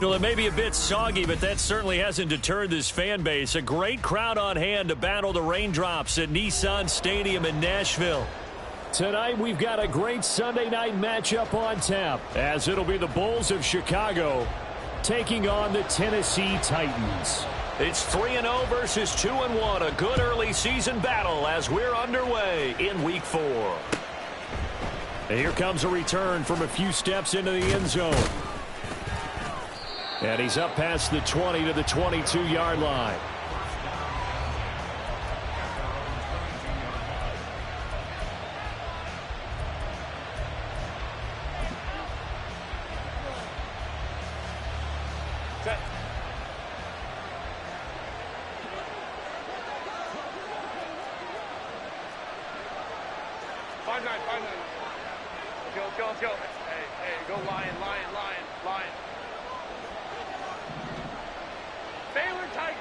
Well, it may be a bit soggy, but that certainly hasn't deterred this fan base. A great crowd on hand to battle the raindrops at Nissan Stadium in Nashville. Tonight, we've got a great Sunday night matchup on tap, as it'll be the Bulls of Chicago taking on the Tennessee Titans. It's 3-0 versus 2-1. A good early season battle as we're underway in Week 4. And here comes a return from a few steps into the end zone. And he's up past the 20 to the 22-yard line. Let's go. Hey, go Lion. Baylor Titan.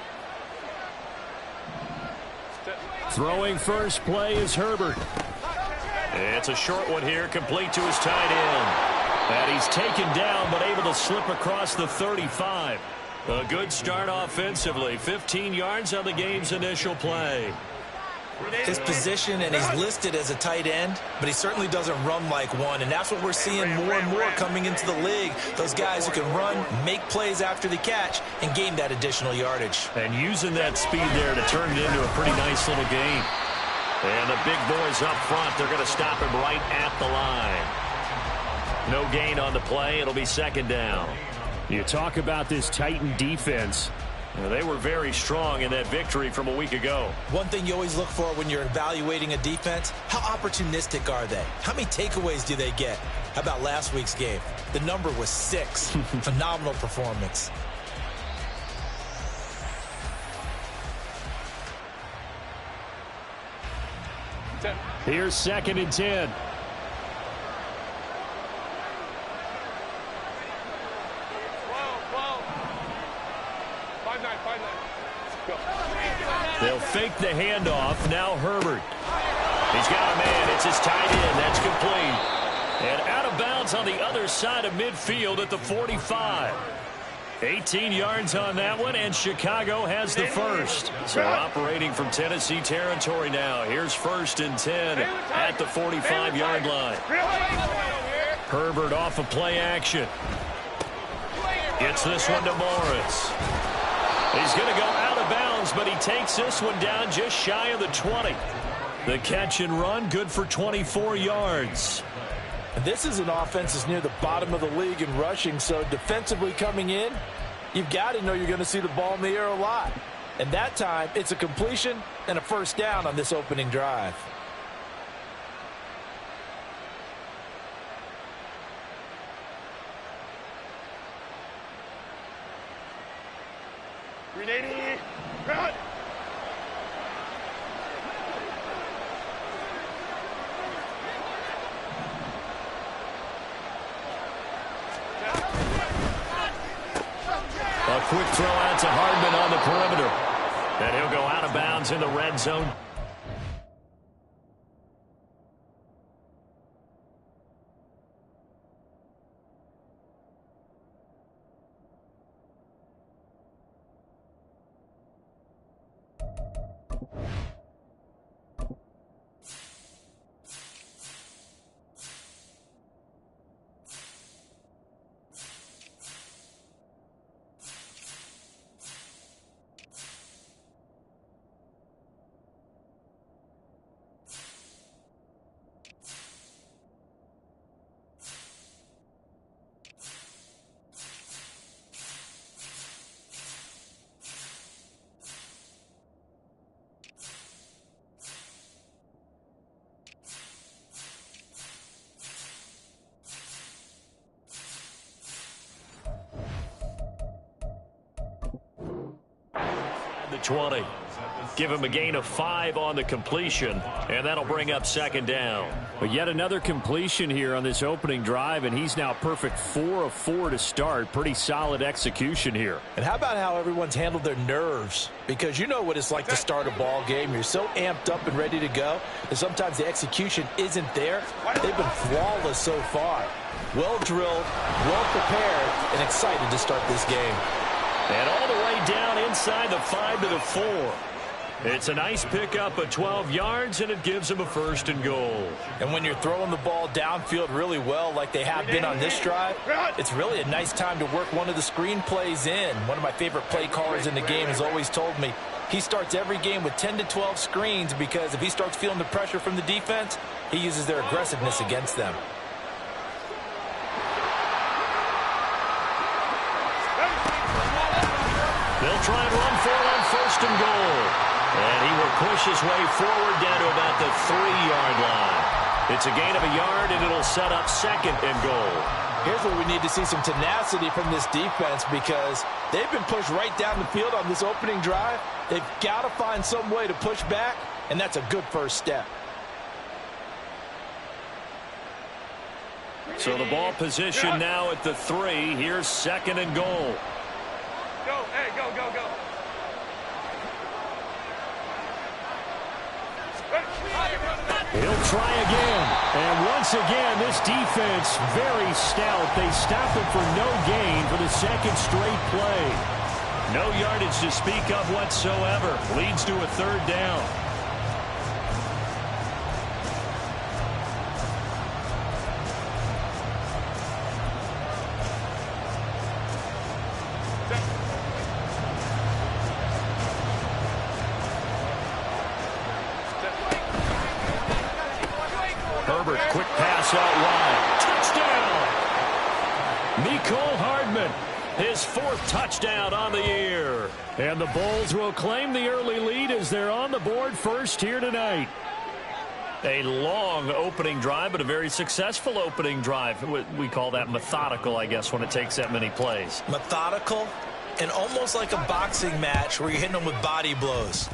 Throwing first play is Herbert. It's a short one here, complete to his tight end. And he's taken down, but able to slip across the 35. A good start offensively. 15 yards on the game's initial play. His position, and he's listed as a tight end, but he certainly doesn't run like one, and that's what we're seeing more and more coming into the league. Those guys who can run, make plays after the catch, and gain that additional yardage. And using that speed there to turn it into a pretty nice little game. And the big boys up front, they're going to stop him right at the line. No gain on the play. It'll be second down. You talk about this Titan defense. They were very strong in that victory from a week ago. One thing you always look for when you're evaluating a defense, how opportunistic are they? How many takeaways do they get? How about last week's game? The number was 6. Phenomenal performance. Here's 2nd and 10. They'll fake the handoff. Now Herbert. He's got a man. It's his tight end. That's complete. And out of bounds on the other side of midfield at the 45. 18 yards on that one, and Chicago has the first. So operating from Tennessee territory now. Here's 1st and 10 at the 45-yard line. Herbert off of play action. Gets this one to Morris. He's going to go out of bounds, but he takes this one down just shy of the 20. The catch and run, good for 24 yards. And this is an offense that's near the bottom of the league in rushing, so defensively coming in, you've got to know you're going to see the ball in the air a lot. And that time, it's a completion and a first down on this opening drive. Run! A quick throw out to Hardman on the perimeter. And he'll go out of bounds in the red zone. The 20. Give him a gain of 5 on the completion, and that'll bring up second down. But yet another completion here on this opening drive, and he's now perfect 4 of 4 to start. Pretty solid execution here. And how about how everyone's handled their nerves? Because you know what it's like to start a ball game. You're so amped up and ready to go, and sometimes the execution isn't there. They've been flawless so far. Well drilled, well prepared, and excited to start this game. And all the way down inside the 5 to the 4. It's a nice pickup of 12 yards, and it gives them a 1st and goal. And when you're throwing the ball downfield really well like they have been on this drive, it's really a nice time to work one of the screen plays in. One of my favorite play callers in the game has always told me he starts every game with 10 to 12 screens because if he starts feeling the pressure from the defense, he uses their aggressiveness against them. They'll try and run for it on 1st and goal. And he will push his way forward down to about the 3-yard line. It's a gain of a yard, and it'll set up 2nd and goal. Here's where we need to see some tenacity from this defense because they've been pushed right down the field on this opening drive. They've got to find some way to push back, and that's a good first step. So the ball position now at the 3. Here's 2nd and goal. Go, hey, go, go, go. He'll try again. And once again, this defense very stout. They stop him for no gain for the 2nd straight play. No yardage to speak of whatsoever. Leads to a 3rd down. Herbert, quick pass out wide. Touchdown! Mecole Hardman, his 4th touchdown on the year. And the Bulls will claim the early lead as they're on the board first here tonight. A long opening drive, but a very successful opening drive. We call that methodical, I guess, when it takes that many plays. Methodical and almost like a boxing match where you're hitting them with body blows.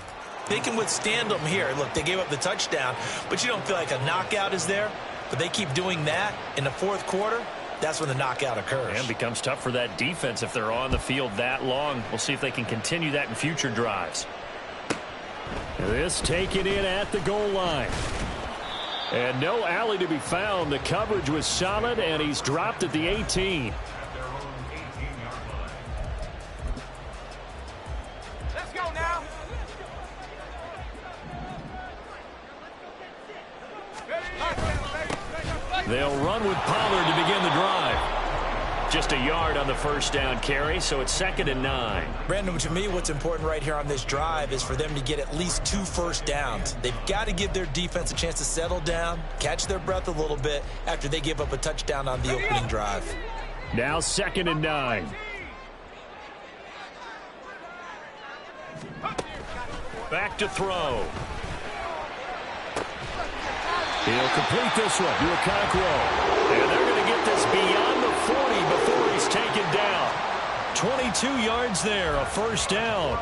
They can withstand them here. Look, they gave up the touchdown, but you don't feel like a knockout is there. But they keep doing that in the 4th quarter. That's when the knockout occurs. And becomes tough for that defense if they're on the field that long. We'll see if they can continue that in future drives. This taken in at the goal line. And no alley to be found. The coverage was solid, and he's dropped at the 18. Let's go now. They'll run with Pollard to begin the drive. Just a yard on the 1st down carry, so it's 2nd and 9. Brandon, to me, what's important right here on this drive is for them to get at least 2 first downs. They've got to give their defense a chance to settle down, catch their breath a little bit after they give up a touchdown on the opening drive. Now 2nd and 9. Back to throw. He'll complete this one to Okonkwo. And they're going to get this beyond the 40 before he's taken down. 22 yards there, a 1st down.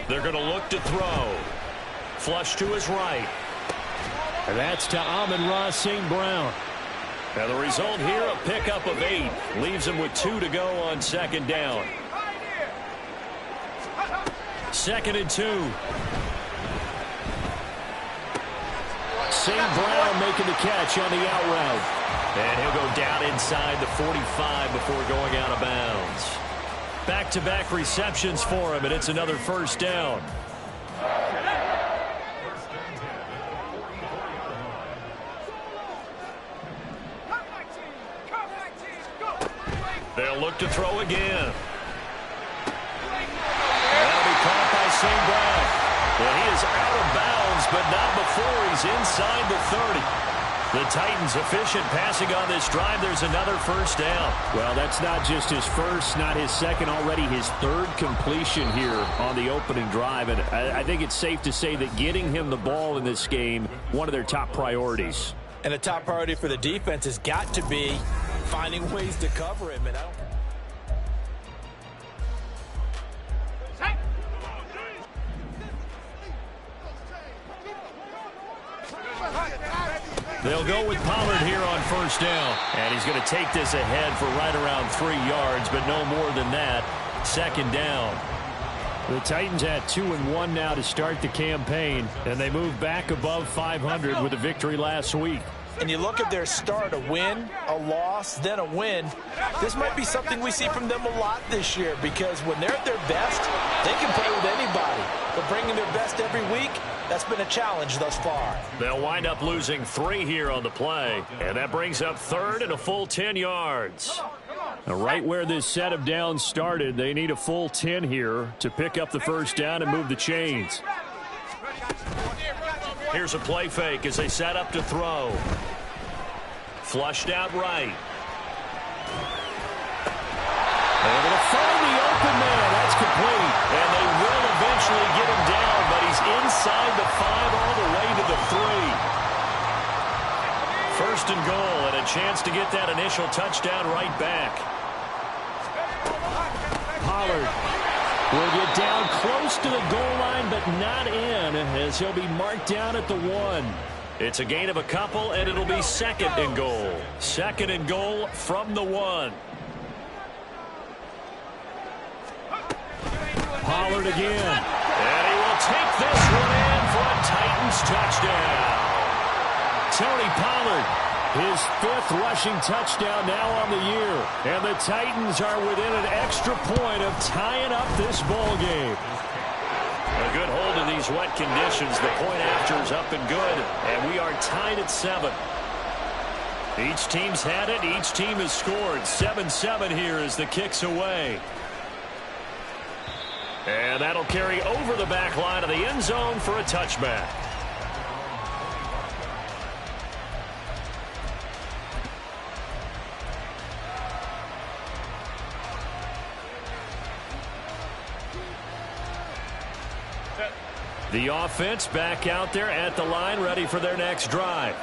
They're going to look to throw. Flush to his right. And that's to Amon-Ra St. Brown. And the result here, a pickup of 8. Leaves him with 2 to go on 2nd down. 2nd and 2. St. Brown making the catch on the out route. And he'll go down inside the 45 before going out of bounds. Back-to-back receptions for him, and it's another 1st down. They'll look to throw again. That'll be caught by St. Brown. Well, he is out of bounds, but not before he's inside the 30. The Titans efficient passing on this drive. There's another 1st down. Well, that's not just his 1st, not his 2nd, already his 3rd completion here on the opening drive. And I think it's safe to say that getting him the ball in this game, one of their top priorities. And a top priority for the defense has got to be finding ways to cover him. And They'll go with Pollard here on first down. And he's going to take this ahead for right around 3 yards, but no more than that. Second down. The Titans had 2-1 now to start the campaign, and they moved back above 500 with a victory last week. And you look at their start, a win, a loss, then a win. This might be something we see from them a lot this year, because when they're at their best, they can play with anybody. But bringing their best every week, that's been a challenge thus far. They'll wind up losing 3 here on the play, and that brings up third and a full 10 yards. Now, right where this set of downs started, they need a full 10 here to pick up the first down and move the chains. Here's a play fake as they set up to throw. Flushed out right. They're going to find the open man. That's complete. And they will eventually get him down, but he's inside the 5 all the way to the 3. First and goal, and a chance to get that initial touchdown right back. Pollard will get down close to the goal line, but not in, as he'll be marked down at the 1. It's a gain of a couple, and it'll be second and goal. Second and goal from the 1. Pollard again. And he will take this one in for a Titans touchdown. Tony Pollard, his 5th rushing touchdown now on the year. And the Titans are within an extra point of tying up this ball game. A good hold in these wet conditions. The point after is up and good, and we are tied at 7. Each team's had it. Each team has scored. 7-7 here as the kick's away. And that'll carry over the back line of the end zone for a touchback. The offense back out there at the line, ready for their next drive.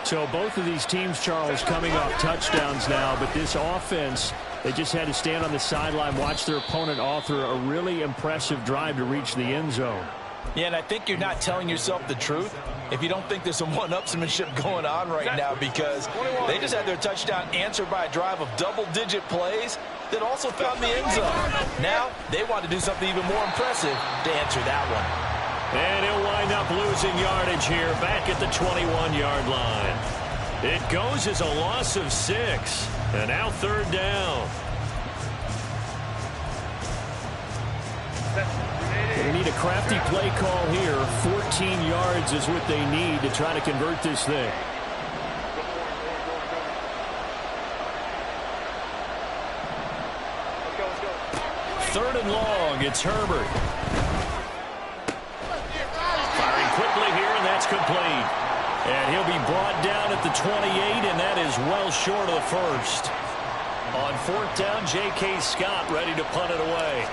So both of these teams, Charles, coming off touchdowns now, but this offense, they just had to stand on the sideline, watch their opponent author a really impressive drive to reach the end zone. Yeah, and I think you're not telling yourself the truth if you don't think there's some one-upsmanship going on right now, because they just had their touchdown answered by a drive of double-digit plays that also found the end zone. Now they want to do something even more impressive to answer that one. And he'll wind up losing yardage here back at the 21-yard line. It goes as a loss of 6. And now third down. They need a crafty play call here. 14 yards is what they need to try to convert this thing. Third and long. It's Herbert. Firing quickly here, and that's complete. And he'll be brought down at the 28, and that is well short of the first. On fourth down, J.K. Scott ready to punt it away.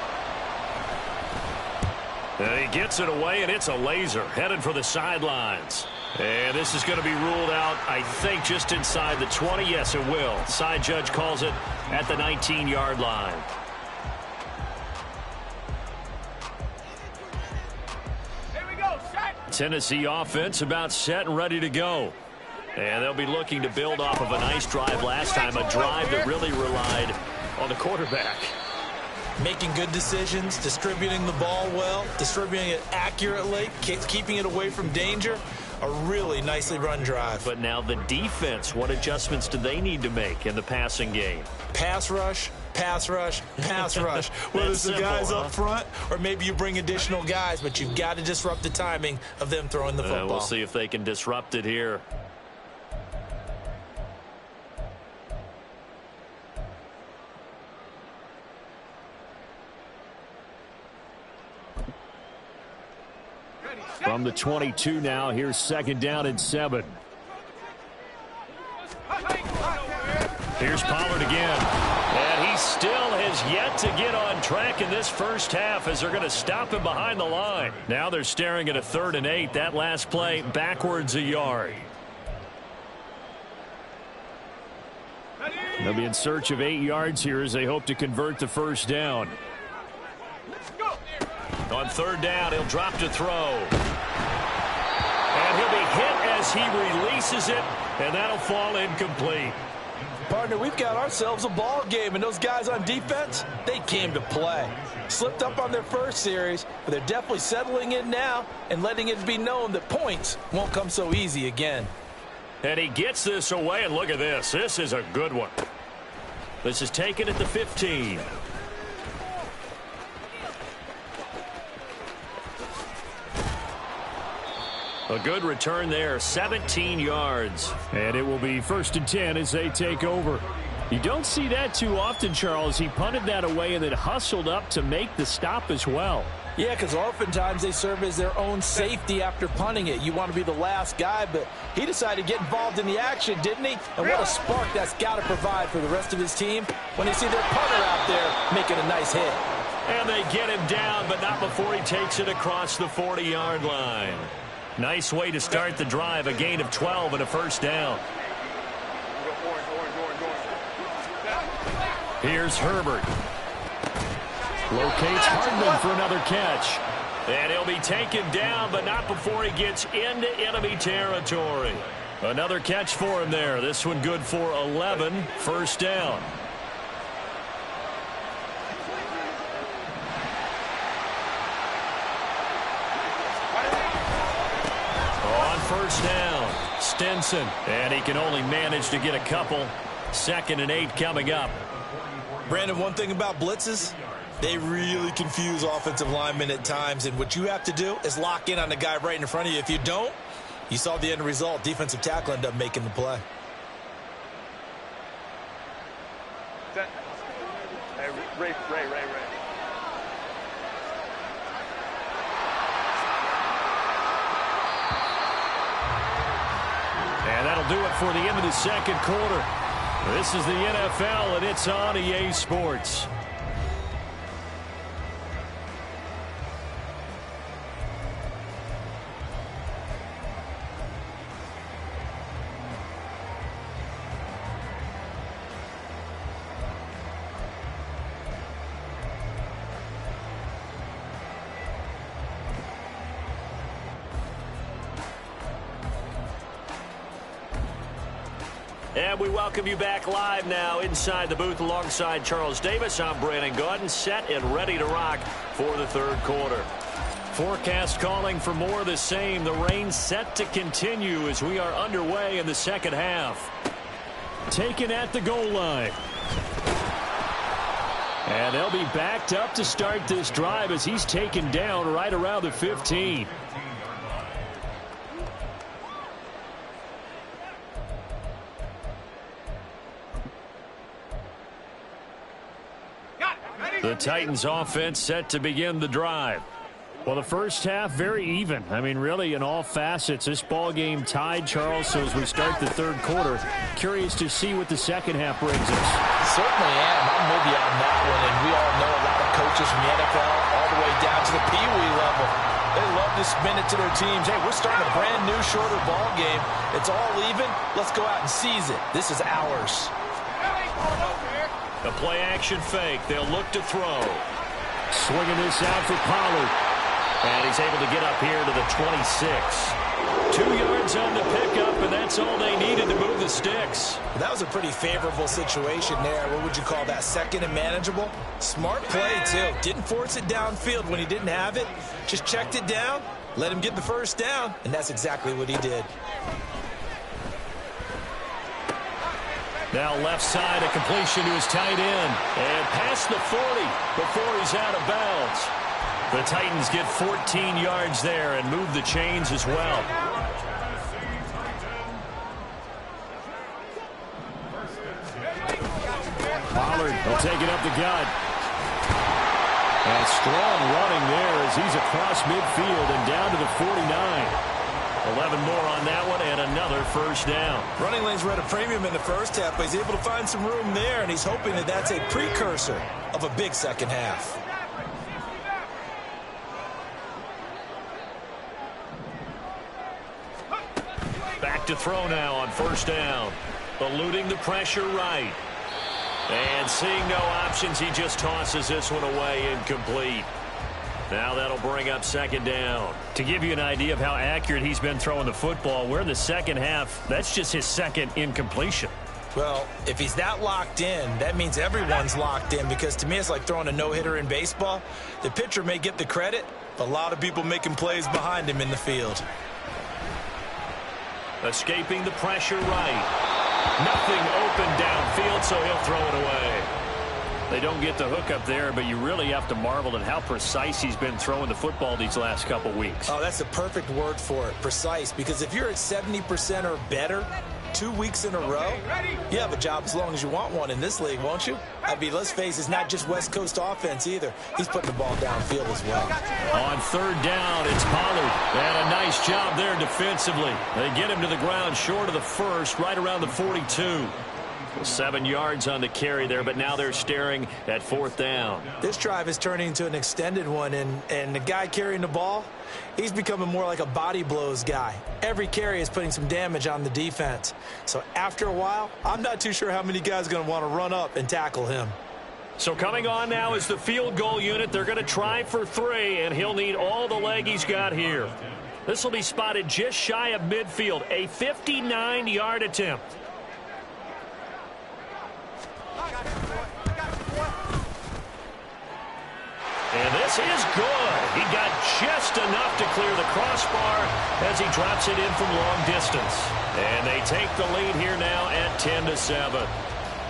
And he gets it away, and it's a laser headed for the sidelines. And this is going to be ruled out, I think, just inside the 20. Yes, it will. Side judge calls it at the 19-yard line. Tennessee offense about set and ready to go. And they'll be looking to build off of a nice drive last time, a drive that really relied on the quarterback. Making good decisions, distributing the ball well, distributing it accurately, keeping it away from danger. A really nicely run drive. But now the defense, what adjustments do they need to make in the passing game? Pass rush, pass rush, pass rush. Whether it's the guys up front or maybe you bring additional guys, but you've got to disrupt the timing of them throwing the football. We'll see if they can disrupt it here. From the 22 now, here's second down and 7. Here's Pollard again. And he still has yet to get on track in this first half as they're going to stop him behind the line. Now they're staring at a 3rd and 8. That last play backwards a yard. They'll be in search of 8 yards here as they hope to convert the first down. On 3rd down, he'll drop to throw. And he'll be hit as He releases it, and that'll fall incomplete. Partner, we've got ourselves a ball game, and those guys on defense, they came to play. Slipped up on their first series, but they're definitely settling in now and letting it be known that points won't come so easy again. And he gets this away, and look at this. This is a good one. This is taken at the 15. A good return there, 17 yards. And it will be 1st and 10 as they take over. You don't see that too often, Charles. He punted that away and then hustled up to make the stop as well. Yeah, because oftentimes they serve as their own safety after punting it. You want to be the last guy, but he decided to get involved in the action, didn't he? And what a spark that's got to provide for the rest of his team when they see their punter out there making a nice hit. And they get him down, but not before he takes it across the 40-yard line. Nice way to start the drive, a gain of 12 and a first down. Here's Herbert. Locates Hardman for another catch. And he'll be taken down, but not before he gets into enemy territory. Another catch for him there. This one good for 11, first down. First down, Stinson. And he can only manage to get a couple. 2nd and 8 coming up. Brandon, one thing about blitzes, they really confuse offensive linemen at times. And what you have to do is lock in on the guy right in front of you. If you don't, you saw the end result. Defensive tackle ended up making the play. Hey, Ray. And that'll do it for the end of the second quarter. This is the NFL, and it's on EA Sports. And we welcome you back live now inside the booth alongside Charles Davis. I'm Brandon Gaudin, set and ready to rock for the third quarter. Forecast calling for more of the same. The rain set to continue as we are underway in the second half. Taken at the goal line. And they'll be backed up to start this drive as he's taken down right around the 15. The Titans offense set to begin the drive. Well, the first half, very even. I mean, really, in all facets, this ball game tied, Charles. So as we start the third quarter, curious to see what the second half brings us. Certainly am. I'm with you on that one. And we all know a lot of coaches from the NFL all the way down to the Pee Wee level. They love to spin it to their teams. Hey, we're starting a brand new, shorter ball game. It's all even. Let's go out and seize it. This is ours. A play-action fake. They'll look to throw. Swinging this out for Pollard. And he's able to get up here to the 26. 2 yards on the pickup, and that's all they needed to move the sticks. That was a pretty favorable situation there. What would you call that? Second and manageable? Smart play, too. Didn't force it downfield when he didn't have it. Just checked it down, let him get the first down, and that's exactly what he did. Now left side, a completion to his tight end. And past the 40 before he's out of bounds. The Titans get 14 yards there and move the chains as well. Pollard will take it up the gut. And strong running there as he's across midfield and down to the 49. 11 more on that one and another first down. Running lanes were at a premium in the first half, but he's able to find some room there, and he's hoping that that's a precursor of a big second half. Back to throw now on first down. Eluding the pressure right. And seeing no options, he just tosses this one away incomplete. Now that'll bring up second down. To give you an idea of how accurate he's been throwing the football, we're in the second half. That's just his second incompletion. Well, if he's that locked in, that means everyone's locked in, because to me it's like throwing a no-hitter in baseball. The pitcher may get the credit, but a lot of people making plays behind him in the field. Escaping the pressure right. Nothing open downfield, so he'll throw it away. They don't get the hook up there, but you really have to marvel at how precise he's been throwing the football these last couple weeks. Oh, that's the perfect word for it, precise, because if you're at 70% or better 2 weeks in a row, you have a job as long as you want one in this league, won't you? I mean, let's face it, it's not just West Coast offense either. He's putting the ball downfield as well. On third down, it's Pollard. And a nice job there defensively. They get him to the ground short of the first, right around the 42. 7 yards on the carry there, but now they're staring at fourth down. This drive is turning into an extended one, and the guy carrying the ball, he's becoming more like a body blows guy. Every carry is putting some damage on the defense. So after a while, I'm not too sure how many guys are going to want to run up and tackle him. So coming on now is the field goal unit. They're going to try for 3, and he'll need all the leg he's got here. This will be spotted just shy of midfield, a 59-yard attempt. And this is good. He got just enough to clear the crossbar as he drops it in from long distance. And they take the lead here now at 10-7.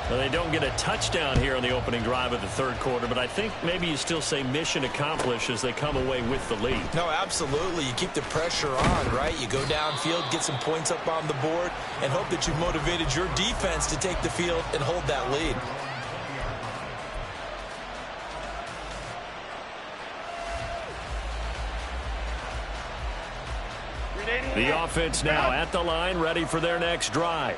Well, they don't get a touchdown here on the opening drive of the third quarter, but I think maybe you still say mission accomplished as they come away with the lead. No, absolutely. You keep the pressure on, right? You go downfield, get some points up on the board, and hope that you've motivated your defense to take the field and hold that lead. The offense now at the line, ready for their next drive.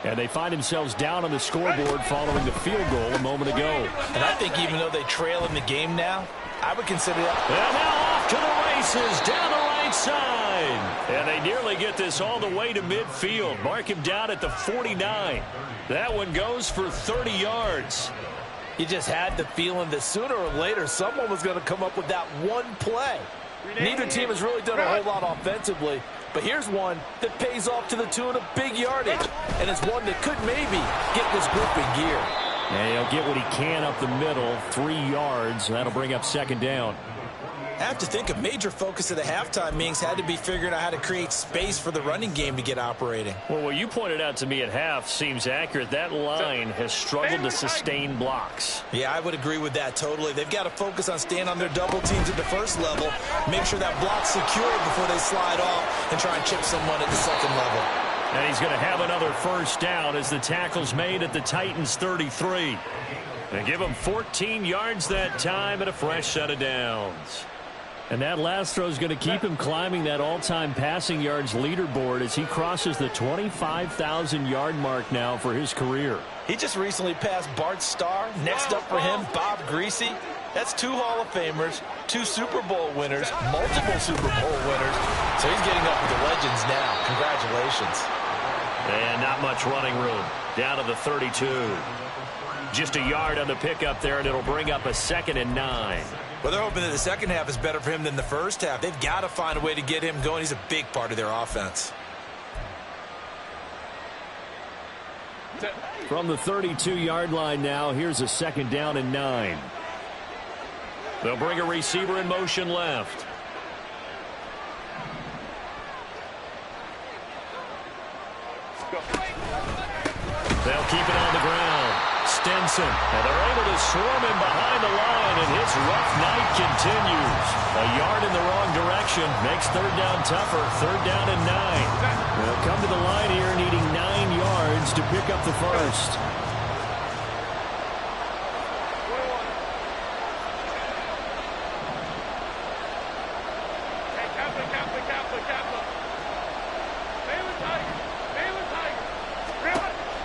And they find themselves down on the scoreboard following the field goal a moment ago. And I think even though they trail in the game now, I would consider that. And now off to the races down the right side. And they nearly get this all the way to midfield. Mark him down at the 49. That one goes for 30 yards. You just had the feeling that sooner or later someone was going to come up with that one play. Neither team has really done a whole lot offensively, but here's one that pays off to the tune of big yardage, and it's one that could maybe get this group in gear. And he'll get what he can up the middle, 3 yards. That'll bring up second down. I have to think a major focus of the halftime meetings had to be figuring out how to create space for the running game to get operating. Well, what you pointed out to me at half seems accurate. That line has struggled to sustain blocks. Yeah, I would agree with that totally. They've got to focus on staying on their double teams at the first level, make sure that block's secure before they slide off and try and chip someone at the second level. And he's going to have another first down as the tackle's made at the Titans' 33. And give him 14 yards that time and a fresh set of downs. And that last throw is going to keep him climbing that all-time passing yards leaderboard as he crosses the 25,000-yard mark now for his career. He just recently passed Bart Starr. Next up for him, Bob Greasy. That's 2 Hall of Famers, 2 Super Bowl winners, multiple Super Bowl winners. So he's getting up with the legends now. Congratulations. And not much running room. Down to the 32. Just a yard on the pickup there, and it'll bring up a 2nd and 9. Well, they're hoping that the second half is better for him than the first half. They've got to find a way to get him going. He's a big part of their offense. From the 32-yard line now, here's a 2nd down and 9. They'll bring a receiver in motion left. They'll keep it on the ground. Stenson, and they're able to swarm him behind the line, and his rough night continues. A yard in the wrong direction makes third down tougher. 3rd down and 9. They'll come to the line here needing 9 yards to pick up the first.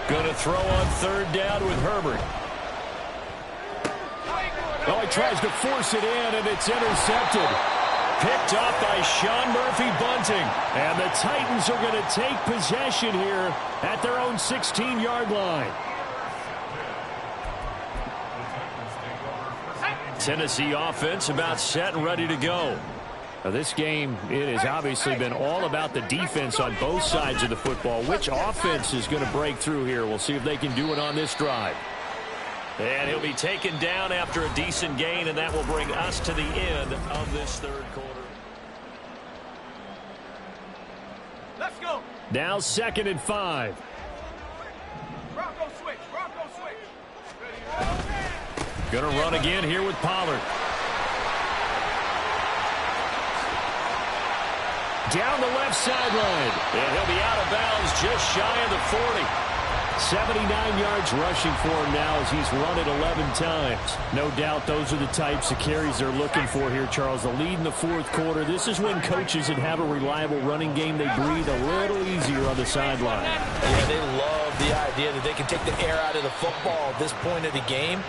Going to throw on 3rd down with Herbert. Oh, he tries to force it in, and it's intercepted. Picked up by Sean Murphy-Bunting. And the Titans are going to take possession here at their own 16-yard line. Tennessee offense about set and ready to go. Now this game, it has obviously been all about the defense on both sides of the football. Which offense is going to break through here? We'll see if they can do it on this drive. And he'll be taken down after a decent gain, and that will bring us to the end of this third quarter. Let's go. Now 2nd and 5. Bronco switch. Bronco switch. Going to run again here with Pollard. Down the left sideline. And he'll be out of bounds just shy of the 40. 79 yards rushing for him now as he's run it 11 times. No doubt those are the types of carries they're looking for here, Charles. The lead in the fourth quarter. This is when coaches that have a reliable running game, they breathe a little easier on the sideline. Yeah, they love the idea that they can take the air out of the football at this point of the game.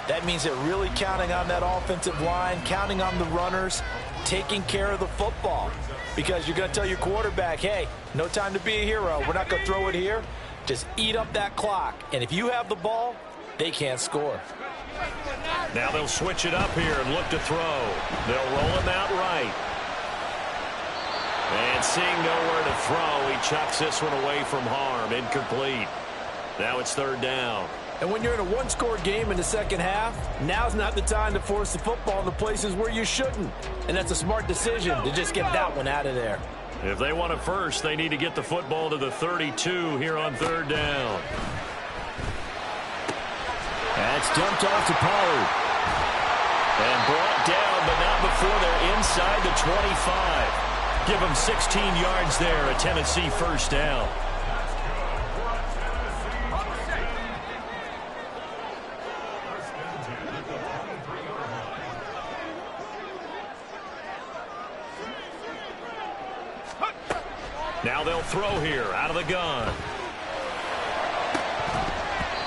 That means they're really counting on that offensive line, counting on the runners, taking care of the football. Because you're going to tell your quarterback, hey, no time to be a hero. We're not going to throw it here. Just eat up that clock. And if you have the ball, they can't score. Now they'll switch it up here and look to throw. They'll roll him out right. And seeing nowhere to throw, he chucks this one away from harm. Incomplete. Now it's 3rd down. And when you're in a one-score game in the second half, now's not the time to force the football in the places where you shouldn't. And that's a smart decision to just get that one out of there. If they want it first, they need to get the football to the 32 here on 3rd down. That's dumped off to Pollard. And brought down, but not before they're inside the 25. Give them 16 yards there, a Tennessee 1st down. Now they'll throw here out of the gun.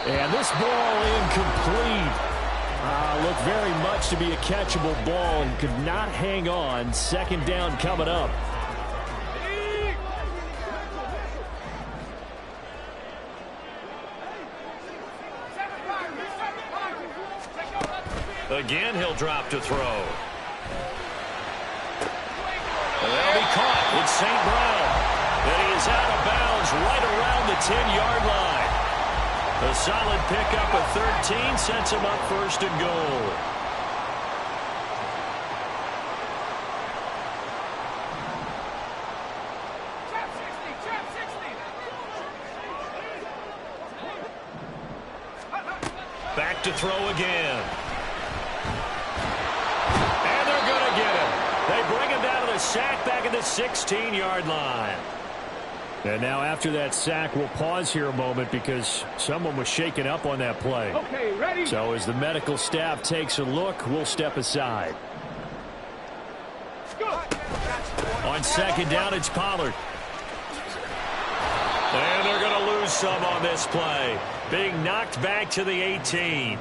And this ball incomplete. Looked very much to be a catchable ball and could not hang on. 2nd down coming up. Again, he'll drop to throw. And they'll be caught. It's St. Brown. And he is out of bounds right around the 10-yard line. A solid pickup of 13 sets him up 1st and goal. Back to throw again. And they're going to get him. They bring him down to the sack back at the 16-yard line. And now after that sack, we'll pause here a moment because someone was shaken up on that play. Okay, ready? So as the medical staff takes a look, we'll step aside. On 2nd down, it's Pollard. And they're going to lose some on this play. Being knocked back to the 18.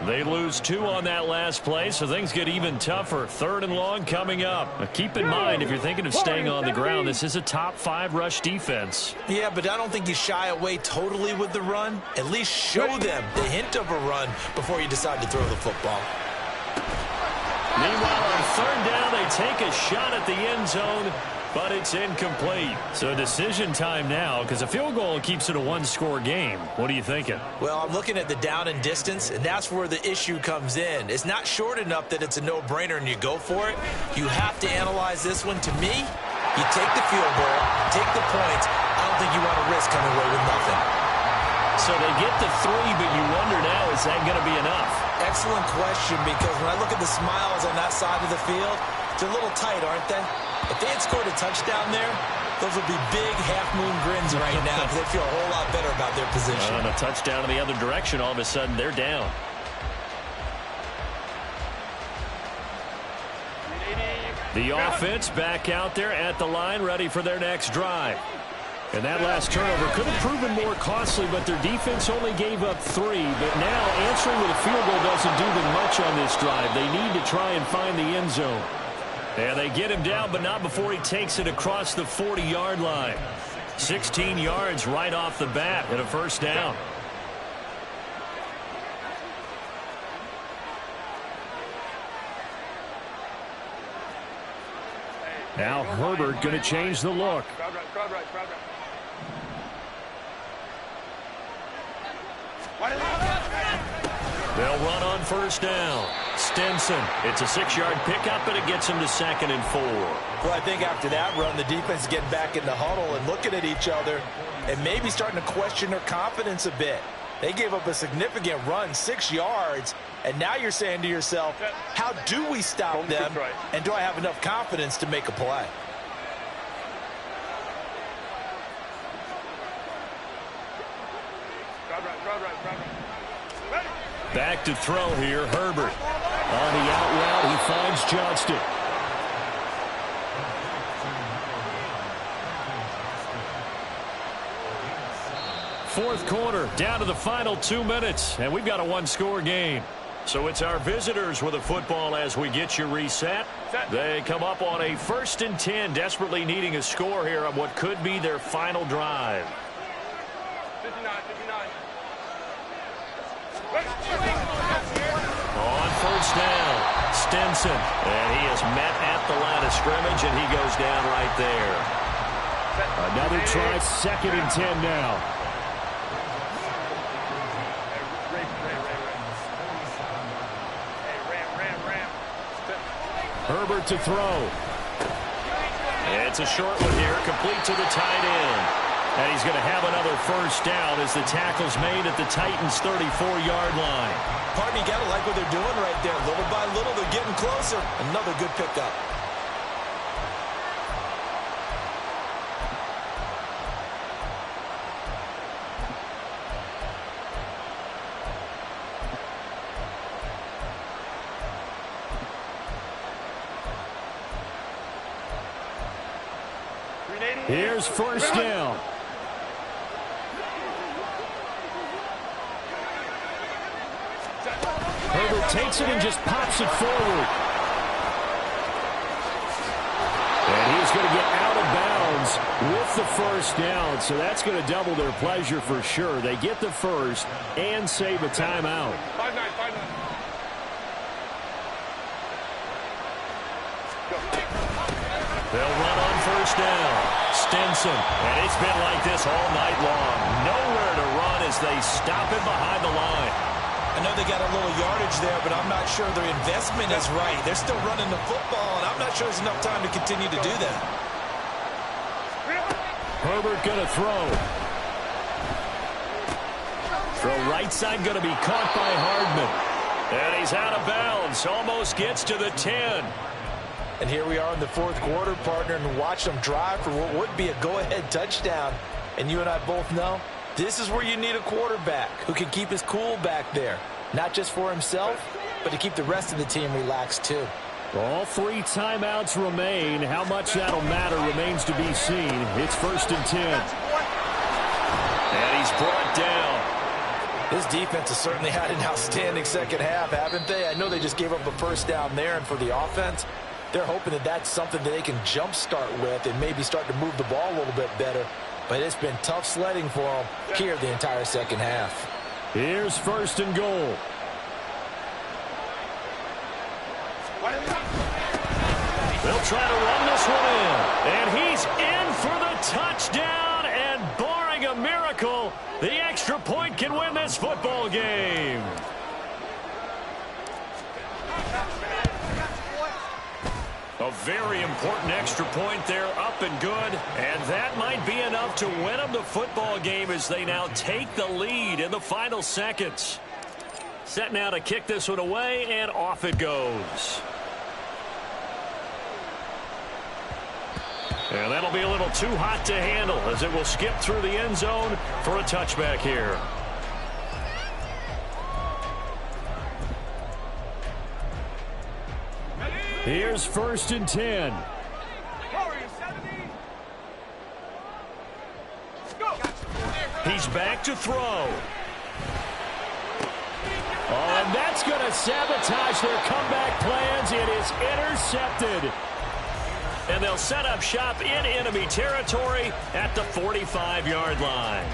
They lose 2 on that last play, so things get even tougher. 3rd and long coming up. Now keep in mind, if you're thinking of staying on the ground, this is a top 5 rush defense. Yeah, but I don't think you shy away totally with the run. At least show them the hint of a run before you decide to throw the football. Meanwhile, on 3rd down, they take a shot at the end zone, but it's incomplete. So decision time now, because a field goal keeps it a one-score game. What are you thinking? Well, I'm looking at the down and distance, and that's where the issue comes in. It's not short enough that it's a no-brainer and you go for it. You have to analyze this one. To me, you take the field goal, take the points. I don't think you want to risk coming away with nothing. So they get the 3, but you wonder now, is that going to be enough? Excellent question, because when I look at the smiles on that side of the field, they're a little tight, aren't they? If they had scored a touchdown there, those would be big half-moon grins right now because they feel a whole lot better about their position. On a touchdown in the other direction, all of a sudden they're down. The offense back out there at the line, ready for their next drive. And that last turnover could have proven more costly, but their defense only gave up 3. But now answering with a field goal doesn't do them much on this drive. They need to try and find the end zone. And they get him down, but not before he takes it across the 40-yard line. 16 yards right off the bat and a 1st down. Now Herbert going to change the look. They'll run on first down. Stinson. It's a 6-yard pickup, and it gets him to 2nd and 4. Well, I think after that run, the defense is getting back in the huddle and looking at each other and maybe starting to question their confidence a bit. They gave up a significant run, 6 yards, and now you're saying to yourself, how do we stop them, and do I have enough confidence to make a play? Back to throw here, Herbert. On the out route, he finds Johnston. Fourth quarter, down to the final 2 minutes, and we've got a one-score game. So it's our visitors with the football as we get you reset. They come up on a 1st and 10, desperately needing a score here on what could be their final drive. 59. On first down, Stinson. And he is met at the line of scrimmage, and he goes down right there. Another try, 2nd and 10 now. Herbert to throw. It's a short one here, complete to the tight end. And he's going to have another first down as the tackle's made at the Titans' 34-yard line. Pardon me, you got to like what they're doing right there. Little by little, they're getting closer. Another good pickup. Here's first down. Herbert takes it and just pops it forward. And he's going to get out of bounds with the first down, so that's going to double their pleasure for sure. They get the first and save a timeout. 5-9. They'll run on first down. Stinson, and it's been like this all night long. Nowhere to run as they stop him behind the line. I know they got a little yardage there, but I'm not sure their investment is right. They're still running the football, and I'm not sure there's enough time to continue to do that. Herbert going to throw. Throw right side going to be caught by Hardman. And he's out of bounds. Almost gets to the 10. And here we are in the fourth quarter, partner, and watch them drive for what would be a go-ahead touchdown. And you and I both know this is where you need a quarterback who can keep his cool back there. Not just for himself, but to keep the rest of the team relaxed too. All 3 timeouts remain. How much that'll matter remains to be seen. It's 1st and 10. And he's brought down. This defense has certainly had an outstanding second half, haven't they? I know they just gave up a first down there, and for the offense, they're hoping that that's something that they can jumpstart with and maybe start to move the ball a little bit better. But it's been tough sledding for them here the entire second half. Here's 1st and goal. They'll try to run this one in. And he's in for the touchdown. And barring a miracle, the extra point can win this football game. A very important extra point there, up and good. And that might be enough to win them the football game as they now take the lead in the final seconds. Set now to kick this one away, and off it goes. And that'll be a little too hot to handle as it will skip through the end zone for a touchback here. Here's 1st and 10. He's back to throw. Oh, and that's going to sabotage their comeback plans. It is intercepted. And they'll set up shop in enemy territory at the 45-yard line.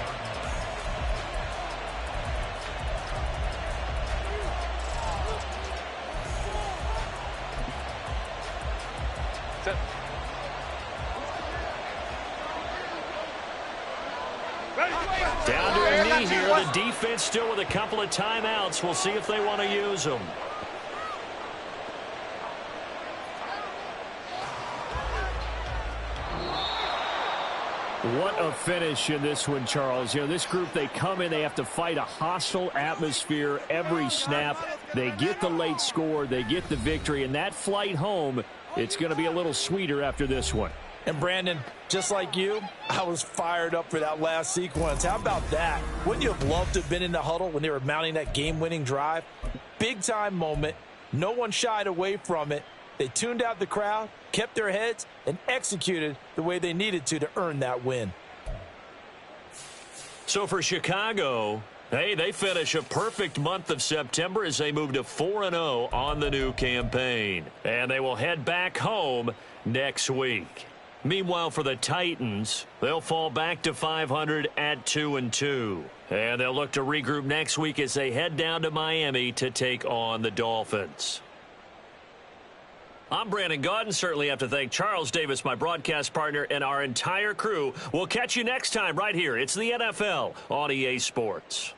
Down to a knee here. The defense still with a couple of timeouts. We'll see if they want to use them. What a finish in this one, Charles. You know, this group, they come in, they have to fight a hostile atmosphere every snap. They get the late score, they get the victory, and that flight home, it's going to be a little sweeter after this one. And Brandon, just like you, I was fired up for that last sequence. How about that? Wouldn't you have loved to have been in the huddle when they were mounting that game-winning drive? Big-time moment. No one shied away from it. They tuned out the crowd, kept their heads, and executed the way they needed to earn that win. So for Chicago, hey, they finish a perfect month of September as they move to 4-0 on the new campaign. And they will head back home next week. Meanwhile, for the Titans, they'll fall back to 500 at 2-2. And they'll look to regroup next week as they head down to Miami to take on the Dolphins. I'm Brandon Gaudin. Certainly have to thank Charles Davis, my broadcast partner, and our entire crew. We'll catch you next time right here. It's the NFL on EA Sports.